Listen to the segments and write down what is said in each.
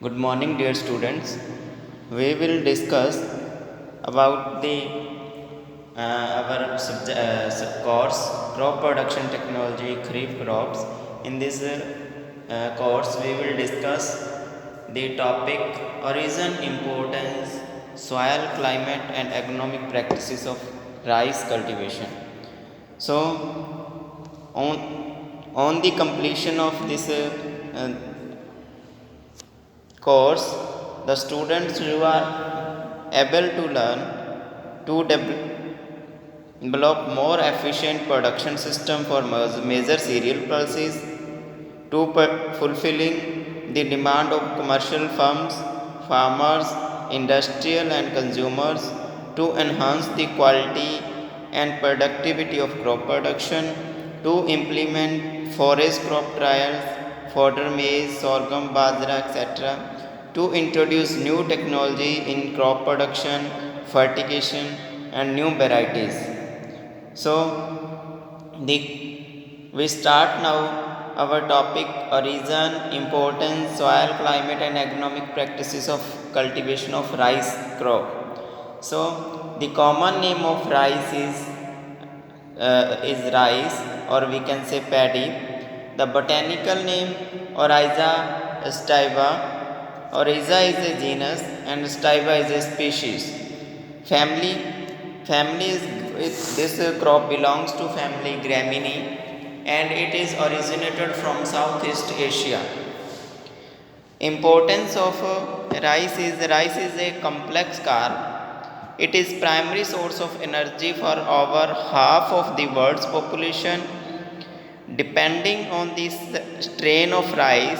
Good morning, dear students. We will discuss about the our course crop production technology kharif crops. In this course, we will discuss the topic origin, importance, soil, climate, and economic practices of rice cultivation. So, on the completion of this uh, course, the students who are able to learn to develop more efficient production system for major cereal pulses to fulfilling the demand of commercial firms, farmers, industrial and consumers to enhance the quality and productivity of crop production, to implement forage crop trials, fodder maize, sorghum, bajra, etc., to introduce new technology in crop production, fertigation, and new varieties. So, the we start now our topic origin, importance, soil, climate, and economic practices of cultivation of rice crop. So, the common name of rice is rice, or we can say paddy. The botanical name Oryza stiva. Oryza is a genus and stiva is a species. Family family is this crop belongs to family Gramineae, and it is originated from Southeast Asia. Importance of rice is a complex carb. It is primary source of energy for over half of the world's population. Depending on the strain of rice,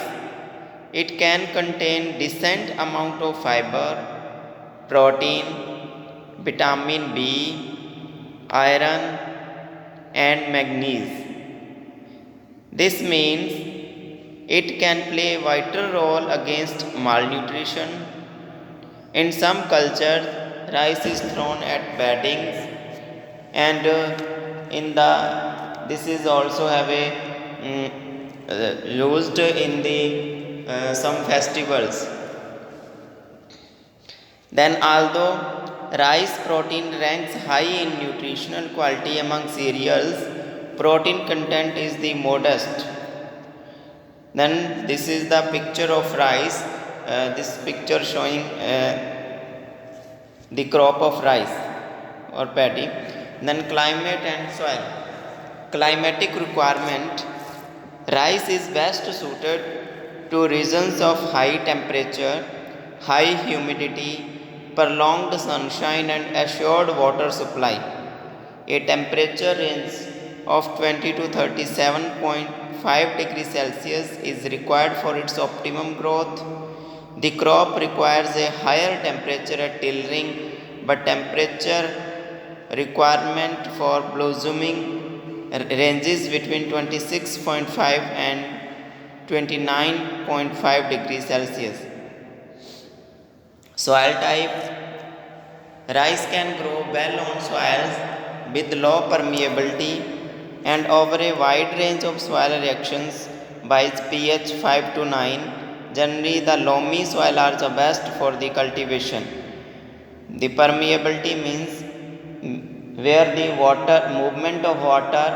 it can contain decent amount of fiber, protein, vitamin B, iron, and magnesium. This means it can play a vital role against malnutrition. In some cultures, rice is thrown at weddings, and in the this is also have a used in the some festivals. Then, although rice protein ranks high in nutritional quality among cereals, protein content is the modest. Then, this is the picture of rice. This picture showing the crop of rice or paddy. Then, climate and soil. Climatic requirement: rice is best suited to regions of high temperature, high humidity, prolonged sunshine, and assured water supply. A temperature range of 20 to 37.5 degrees Celsius is required for its optimum growth. The crop requires a higher temperature at tillering, but temperature requirement for blossoming ranges between 26.5 and 29.5 degrees Celsius. Soil type: rice can grow well on soils with low permeability and over a wide range of soil reactions by pH 5 to 9. Generally, the loamy soil are the best for the cultivation. The permeability means where the water movement of water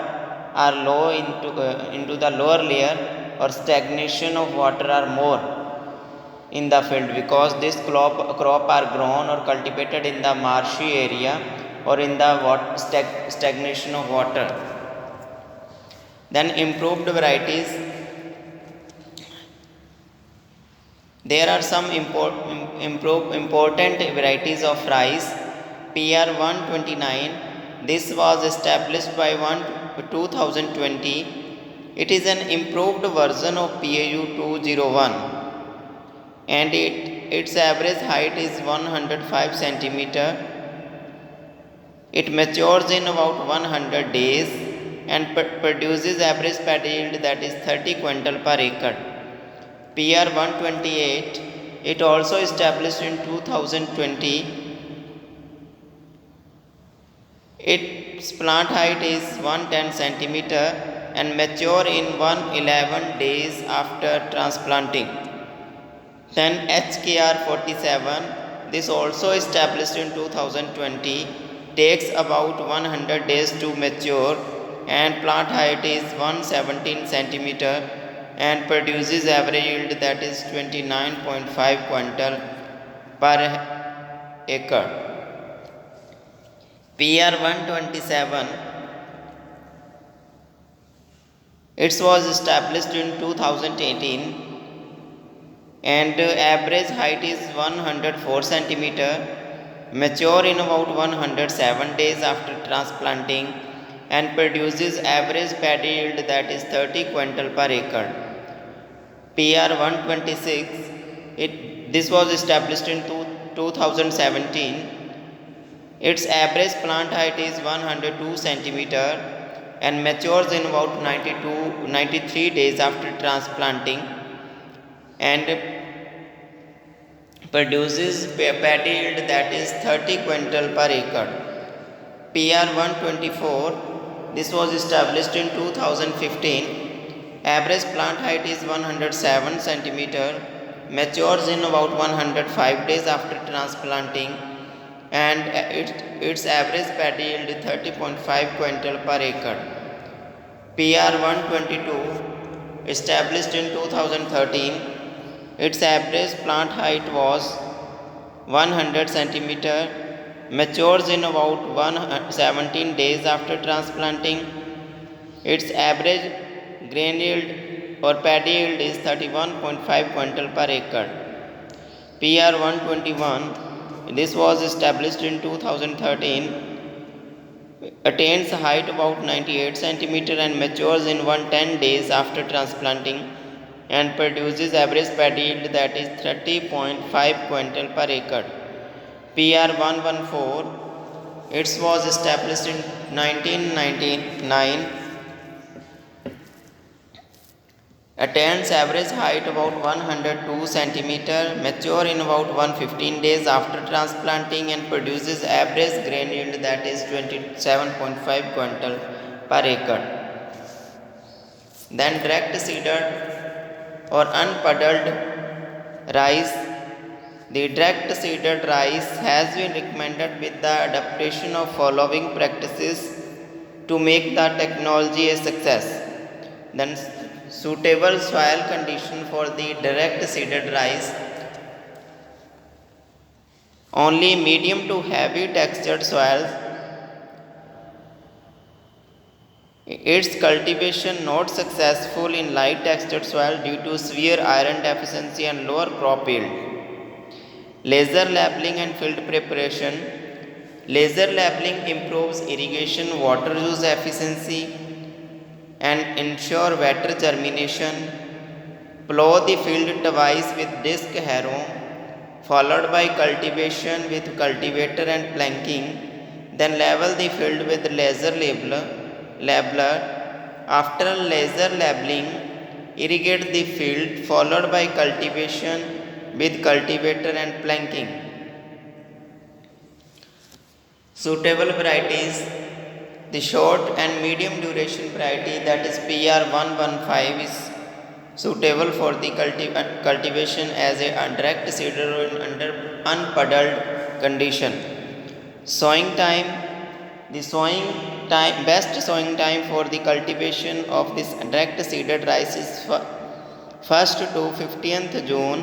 are low into the lower layer, or stagnation of water are more in the field, because this crop are grown or cultivated in the marshy area or in the stagnation of water. Then, improved varieties. There are some important varieties of rice. PR 129, this was established by 2020. It is an improved version of PAU 201, and its average height is 105 centimeter. It matures in about 100 days and produces average paddy yield that is 30 quintal per acre. PR 128, it also established in 2020. Its plant height is 110 centimeter and mature in 111 days after transplanting. Then HKR 47, this also established in 2020, takes about 100 days to mature and plant height is 117 centimeter and produces average yield that is 29.5 quintal per acre. PR 127, it was established in 2018 and average height is 104 centimeter, mature in about 107 days after transplanting and produces average paddy yield that is 30 quintal per acre. PR 126, this was established in 2017. Its average plant height is 102 centimeter and matures in about 93 days after transplanting and produces paddy yield that is 30 quintal per acre. PR 124, this was established in 2015. Average plant height is 107 centimeter, matures in about 105 days after transplanting and its average paddy yield is 30.5 quintal per acre. PR 122, established in 2013, its average plant height was 100 centimeter, matures in about 17 days after transplanting. Its average grain yield or paddy yield is 31.5 quintal per acre. PR 121, this was established in 2013, attains height about 98 centimeter and matures in 110 days after transplanting and produces average paddy yield that is 30.5 quintal per acre. PR 114, it was established in 1999, attains average height about 102 centimeter, mature in about 115 days after transplanting and produces average grain yield that is 27.5 quintal per acre. Then direct seeded or unpuddled rice. The direct seeded rice has been recommended with the adaptation of following practices to make the technology a success. Then suitable soil condition for the direct seeded rice. Only medium to heavy textured soils. Its cultivation not successful in light textured soil due to severe iron deficiency and lower crop yield. Laser labeling and field preparation. Laser labeling improves irrigation water use efficiency and ensure better germination. Plow the field twice with disc harrow, followed by cultivation with cultivator and planking. Then level the field with laser labeler. After laser labeling, irrigate the field, followed by cultivation with cultivator and planking. Suitable varieties. The short and medium duration variety that is PR 115 is suitable for the cultivation as a direct seeder under unpuddled condition. Sowing time. The best sowing time for the cultivation of this direct seeded rice is 1st to 15th June.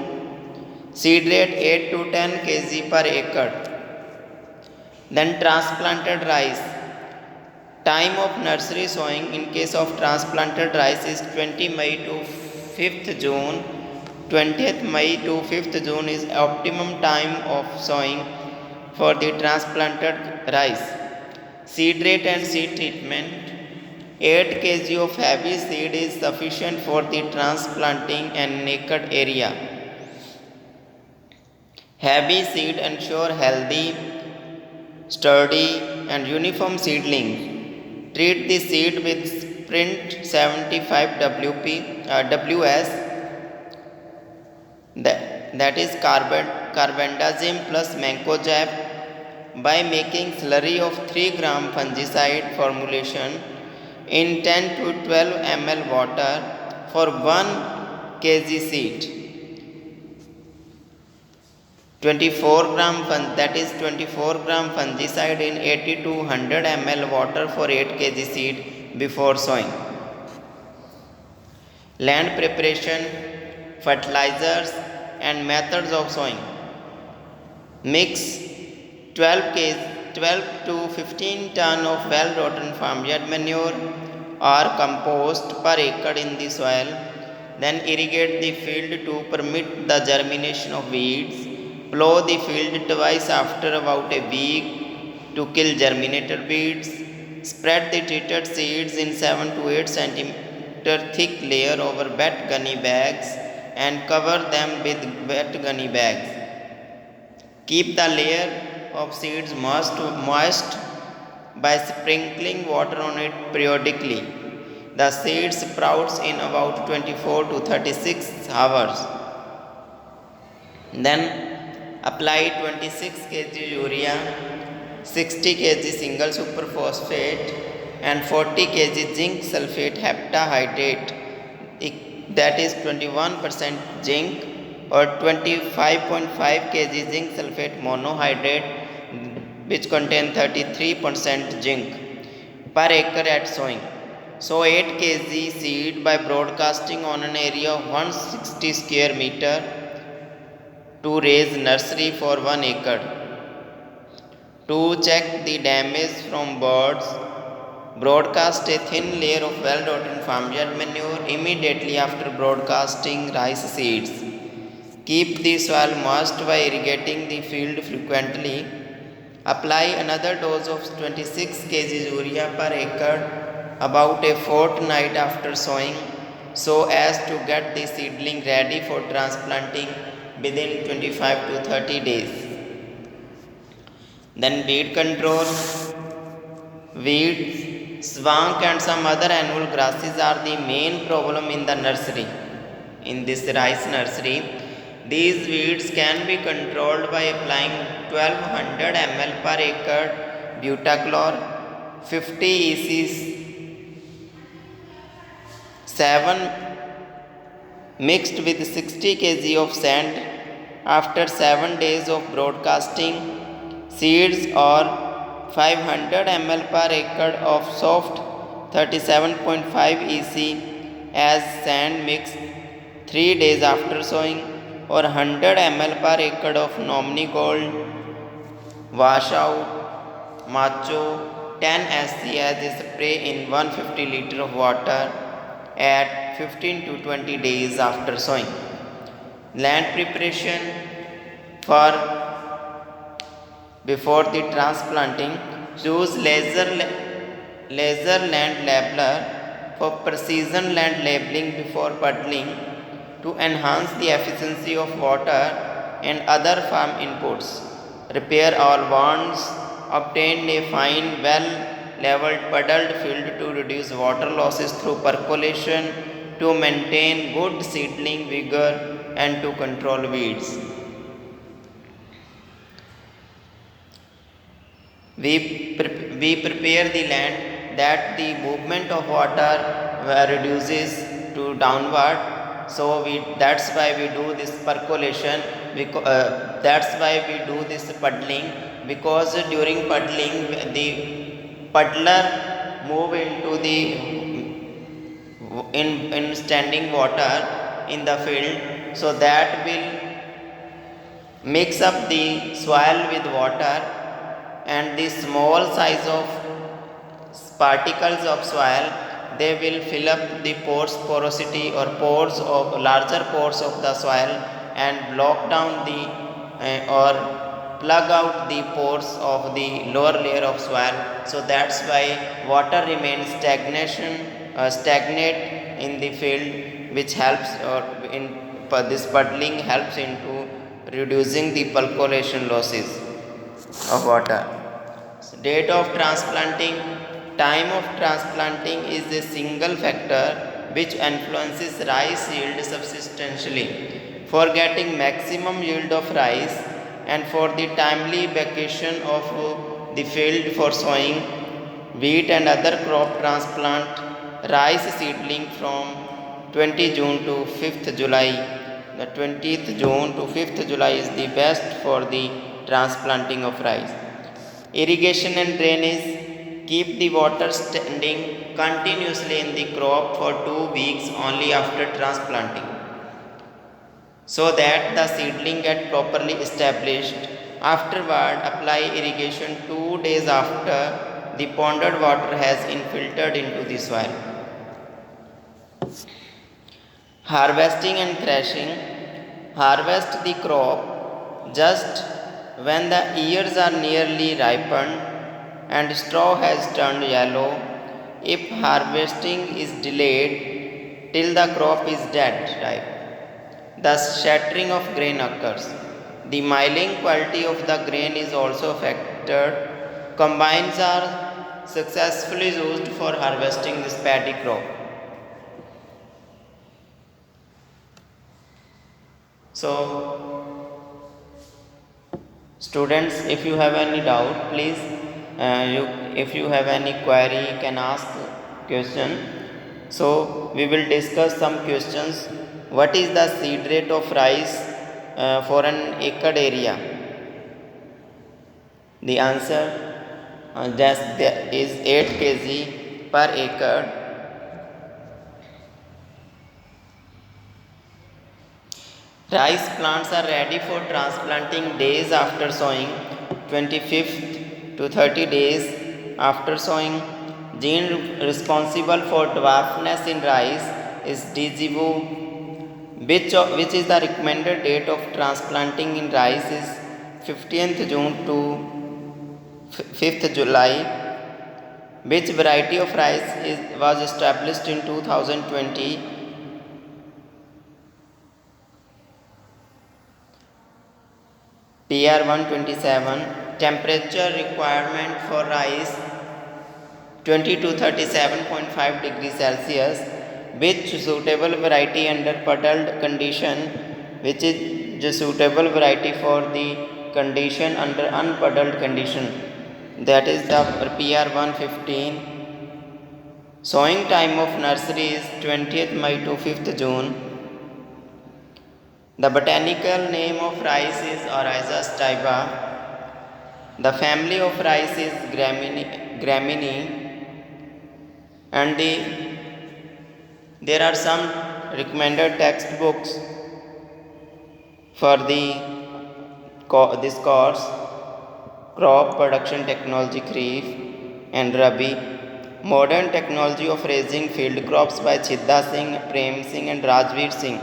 Seed rate 8 to 10 kg per acre. Then transplanted rice. Time of nursery sowing in case of transplanted rice is 20 May to 5th June. 20th May to 5th June is optimum time of sowing for the transplanted rice. Seed rate and seed treatment. 8 kg of heavy seed is sufficient for the transplanting and naked area. Heavy seed ensure healthy, sturdy and uniform seedling. Treat the seed with Sprint 75 WS, that is carbendazim plus mancozeb, by making slurry of 3 gram fungicide formulation in 10 to 12 ml water for 1 kg seed. 24 gram that is 24 gram fungicide in 80 to 100 ml water for 8 kg seed before sowing. Land preparation, fertilizers and methods of sowing. Mix 12 to 15 ton of well-rotten farmyard manure or compost per acre in the soil. Then irrigate the field to permit the germination of weeds. Plow the field twice after about a week to kill germinator weeds. Spread the treated seeds in 7 to 8 centimeter thick layer over wet gunny bags and cover them with wet gunny bags. Keep the layer of seeds moist by sprinkling water on it periodically. The seed sprouts in about 24 to 36 hours. Then apply 26 kg urea, 60 kg single super phosphate and 40 kg zinc sulfate heptahydrate, that is 21% zinc, or 25.5 kg zinc sulfate monohydrate which contain 33% zinc per acre at sowing. Sow 8 kg seed by broadcasting on an area of 160 square meter to raise nursery for 1 acre. To check the damage from birds, broadcast a thin layer of well-rotten farmyard manure immediately after broadcasting rice seeds. Keep the soil moist by irrigating the field frequently. Apply another dose of 26 kg urea per acre about a fortnight after sowing, so as to get the seedling ready for transplanting within 25 to 30 days. Then weed control. Weeds, swank and some other annual grasses are the main problem in the nursery. In this rice nursery, these weeds can be controlled by applying 1200 ml per acre Butachlor, 50 EC 7 mixed with 60 kg of sand after 7 days of broadcasting seeds, or 500 ml per acre of soft 37.5 EC as sand mix 3 days after sowing, or 100 ml per acre of Nomni Gold washout Macho 10 SC as a spray in 150 liter of water at 15 to 20 days after sowing. Land preparation for before the transplanting. Choose laser land labeler for precision land labeling before puddling to enhance the efficiency of water and other farm inputs. Repair all wounds. Obtain a fine, well-leveled puddled field to reduce water losses through percolation, to maintain good seedling vigor and to control weeds. We prepare the land that the movement of water reduces to downward. So that's why we do this percolation. That's why we do this puddling, because during puddling the puddler move into the in standing water in the field, so that will mix up the soil with water, and the small size of particles of soil, they will fill up the porosity or pores of larger pores of the soil and block down the or plug out the pores of the lower layer of soil. So that's why water remains stagnate in the field, which helps, or in this puddling helps into reducing the percolation losses of water. So date of transplanting. Time of transplanting is a single factor which influences rice yield substantially. For getting maximum yield of rice and for the timely vacation of the field for sowing wheat and other crop, transplant rice seedling from 20 June to 5th July 20th June to 5th July is the best for the transplanting of rice. Irrigation and drainage. Keep the water standing continuously in the crop for 2 weeks only after transplanting, so that the seedling get properly established. Afterward, apply irrigation 2 days after the ponded water has infiltrated into the soil. Harvesting and threshing. Harvest the crop just when the ears are nearly ripened and straw has turned yellow. If harvesting is delayed till the crop is dead ripe, thus shattering of grain occurs. The milling quality of the grain is also affected. Combines are successfully used for harvesting this paddy crop. So, students, if you have any doubt, please, if you have any query, you can ask question. So, we will discuss some questions. What is the seed rate of rice for an acre area? The answer is 8 kg per acre. Rice plants are ready for transplanting days after sowing, 25th to 30 days after sowing. Gene responsible for dwarfness in rice is DGVO. Which is the recommended date of transplanting in rice is 15th June to 5th July. Which variety of rice was established in 2020? PR 127. Temperature requirement for rice 20 to 37.5 degrees Celsius. Which suitable variety under puddled condition? Which is the suitable variety for the condition under unpuddled condition? That is the PR 115. Sowing time of nursery is 20th May to 5th June. The botanical name of rice is Oryza stiba. The family of rice is Gramineae. And there are some recommended textbooks for this course: Crop Production Technology Kharif and Rabi, Modern Technology of Raising Field Crops by Chidda Singh, Prem Singh and Rajveer Singh.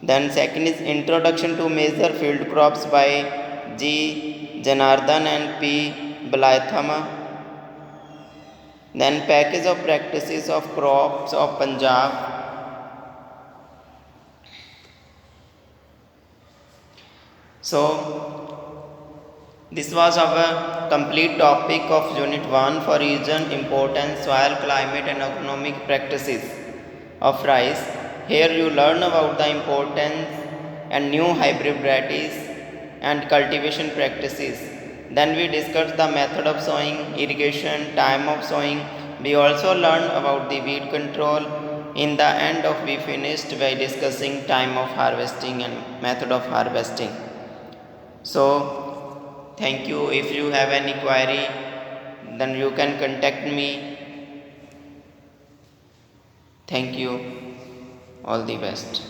Then second is Introduction to Major Field Crops by G. Janardhan and P. Balaithama. Then Package of Practices of Crops of Punjab. So, this was our complete topic of Unit 1 for region, importance, soil, climate and economic practices of rice. Here you learn about the importance and new hybrid varieties and cultivation practices. Then we discussed the method of sowing, irrigation, time of sowing. We also learned about the weed control. In the end of we finished by discussing time of harvesting and method of harvesting. So, thank you. If you have any query, then you can contact me. Thank you. All the best.